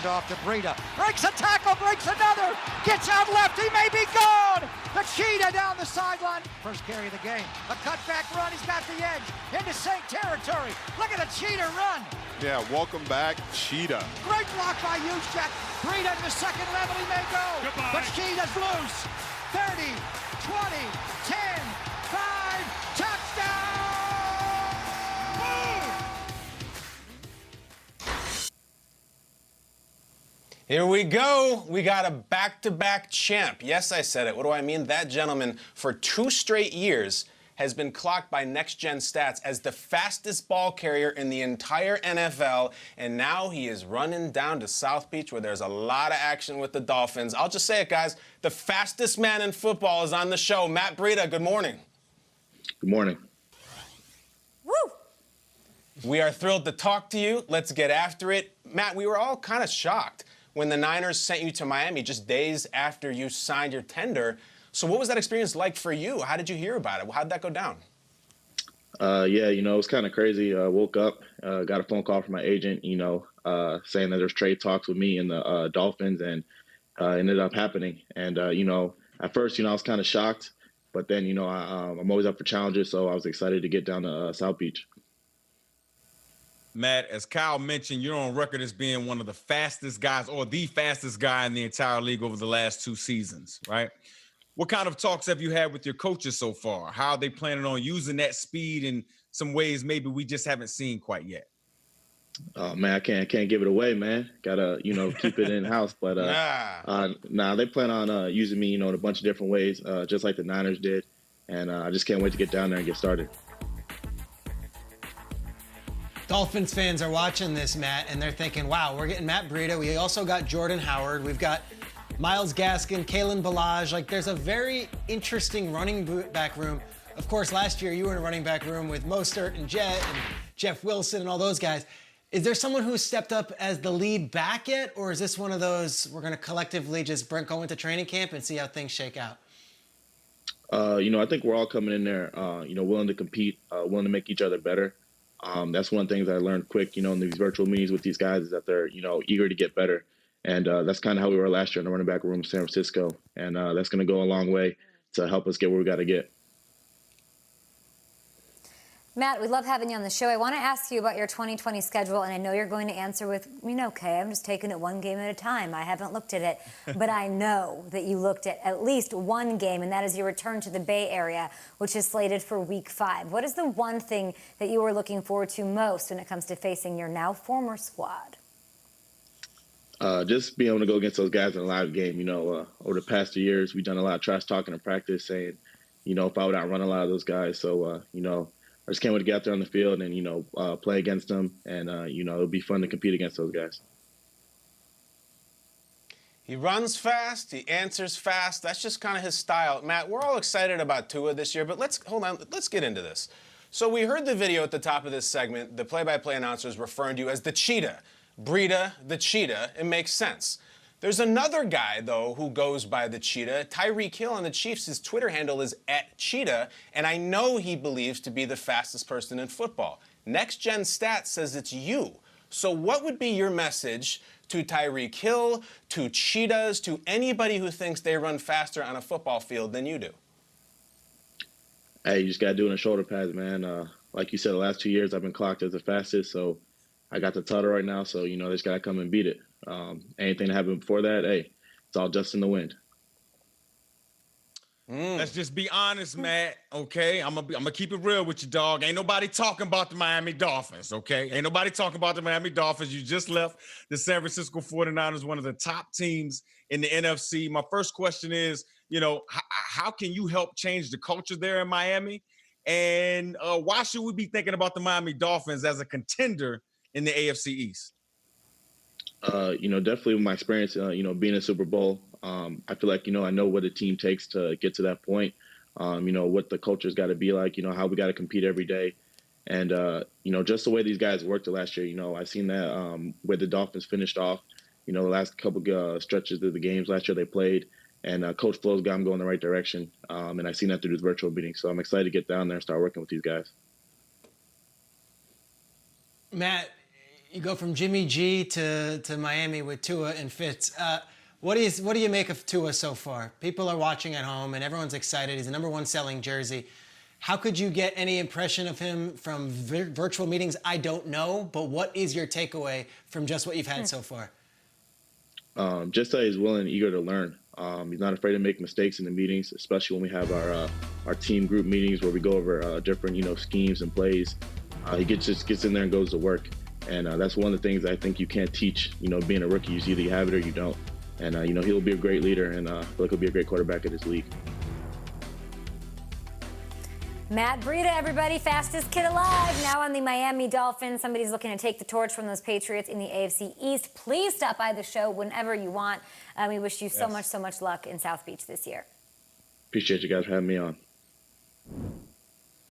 handoff to Breida. Breaks a tackle, breaks another. Gets out left, he may be gone. The Cheetah down the sideline. First carry of the game. A cutback run, he's got the edge. Into Saint territory. Look at the Cheetah run. Yeah, welcome back, Cheetah. Great block by Juszczyk. Breida to the second level, he may go. Goodbye. But Cheetah's loose. 30, 20, 10, 5, touchdown! Here we go. We got a back-to-back champ. Yes, I said it. What do I mean? That gentleman, for 2 straight years, has been clocked by Next Gen Stats as the fastest ball carrier in the entire NFL, and now he is running down to South Beach where there's a lot of action with the Dolphins. I'll just say it, guys. The fastest man in football is on the show. Matt Breida, good morning. Good morning. Woo! We are thrilled to talk to you. Let's get after it. Matt, we were all kind of shocked when the Niners sent you to Miami just days after you signed your tender. So what was that experience like for you? How did you hear about it? How did that go down? Yeah, it was kind of crazy. Woke up, got a phone call from my agent, saying that there's trade talks with me and the Dolphins, and ended up happening. And, at first, I was kind of shocked, but then, I'm always up for challenges, so I was excited to get down to South Beach. Matt, as Kyle mentioned, you're on record as being one of the fastest guys or the fastest guy in the entire league over the last 2 seasons, right? What kind of talks have you had with your coaches so far? How are they planning on using that speed in some ways maybe we just haven't seen quite yet? Oh, man, I can't give it away, man. Gotta, keep it in-house. But they plan on using me, in a bunch of different ways, just like the Niners did. And I just can't wait to get down there and get started. Dolphins fans are watching this, Matt, and they're thinking, wow, we're getting Matt Breida. We also got Jordan Howard. We've got Myles Gaskin, Kalen Ballage. There's a very interesting running back room. Of course, last year you were in a running back room with Mostert and Jet and Jeff Wilson and all those guys. Is there someone who's stepped up as the lead back yet, or is this one of those we're going to collectively just go into training camp and see how things shake out? I think we're all coming in there, willing to compete, willing to make each other better. That's one of the things I learned quick, in these virtual meetings with these guys is that they're, eager to get better. And that's kind of how we were last year in the running back room in San Francisco. And that's going to go a long way to help us get where we got to get. Matt, we love having you on the show. I want to ask you about your 2020 schedule, and I know you're going to answer with, okay, I'm just taking it one game at a time. I haven't looked at it, but I know that you looked at least one game, and that is your return to the Bay Area, which is slated for Week 5. What is the one thing that you are looking forward to most when it comes to facing your now former squad? Just being able to go against those guys in a live game. Over the past 2 years, we've done a lot of trash talking in practice, saying, if I would outrun a lot of those guys. So, I just can't wait to get out there on the field and, play against them. And, it'll be fun to compete against those guys. He runs fast. He answers fast. That's just kind of his style. Matt, we're all excited about Tua this year, but let's get into this. So we heard the video at the top of this segment. The play-by-play announcer is referring to you as the Cheetah. Breida, the Cheetah. It makes sense. There's another guy, though, who goes by the Cheetah. Tyreek Hill on the Chiefs, his Twitter handle is @Cheetah, and I know he believes to be the fastest person in football. Next Gen Stats says it's you. So what would be your message to Tyreek Hill, to Cheetahs, to anybody who thinks they run faster on a football field than you do? Hey, you just got to do it in shoulder pads, man. Like you said, the last 2 years I've been clocked as the fastest, so I got the title right now, so, they just got to come and beat it. Anything that happened before that, hey, it's all dust in the wind. Let's just be honest, Matt, okay? I'm gonna keep it real with you, dog. Ain't nobody talking about the Miami Dolphins, okay? Ain't nobody talking about the Miami Dolphins. You just left the San Francisco 49ers, one of the top teams in the NFC. My first question is, how can you help change the culture there in Miami? And why should we be thinking about the Miami Dolphins as a contender in the AFC East? Definitely with my experience, being in Super Bowl, I feel like, I know what a team takes to get to that point, what the culture's got to be like, how we got to compete every day. And, just the way these guys worked last year, I've seen that where the Dolphins finished off, the last couple stretches of the games last year they played. And Coach Flo's got them going the right direction. And I've seen that through this virtual meeting. So I'm excited to get down there and start working with these guys. Matt, You go from Jimmy G to Miami with Tua and Fitz. What do you make of Tua so far? People are watching at home and everyone's excited. He's the #1 selling jersey. How could you get any impression of him from virtual meetings? I don't know, but what is your takeaway from just what you've had so far? Just that he's willing and eager to learn. He's not afraid to make mistakes in the meetings, especially when we have our team group meetings where we go over different schemes and plays. He just gets in there and goes to work, and that's one of the things I think you can't teach. Being a rookie, either you have it or you don't. And he'll be a great leader, and I feel like he'll be a great quarterback in this league. Matt Breida, everybody, fastest kid alive, now on the Miami Dolphins. Somebody's looking to take the torch from those Patriots in the AFC East. Please stop by the show whenever you want. We wish you so much luck in South Beach this year. Appreciate you guys for having me on.